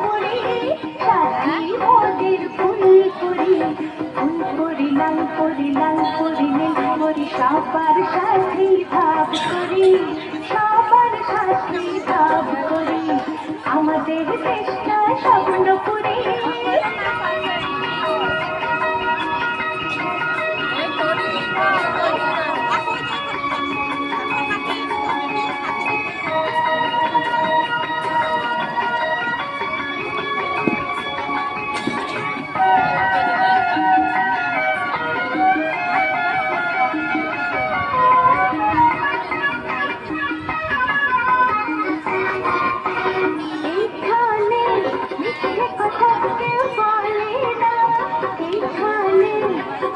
পড়ে সাথী মোদের ফুল করি, ফুল করি লাল করি লাল করি নীল করি, সবার সাথে ভাব করি, সবার সাথে ভাব করি, আমাদের দেশটা স্বপ্ন করি।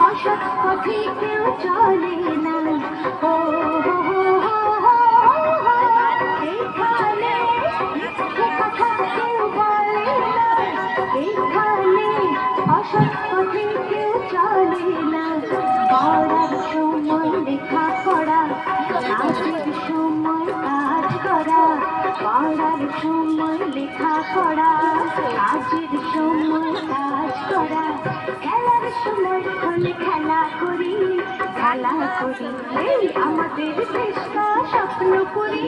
অসৎ পথে কেউ চলে না, ও এখানে মিথ্যে কথা কেউ বলে না, এখানে অসৎ পথে কেউ চলে না। পড়ার সময় লেখা পড়া, কাজের সময় কাজ করা, পড়ার সময় লেখা পড়া, কাজের সময় কাজ করা, খেলার সময় হলে খেলা করি, খেলা করি, এই আমাদের দেশটা স্বপ্ন করি।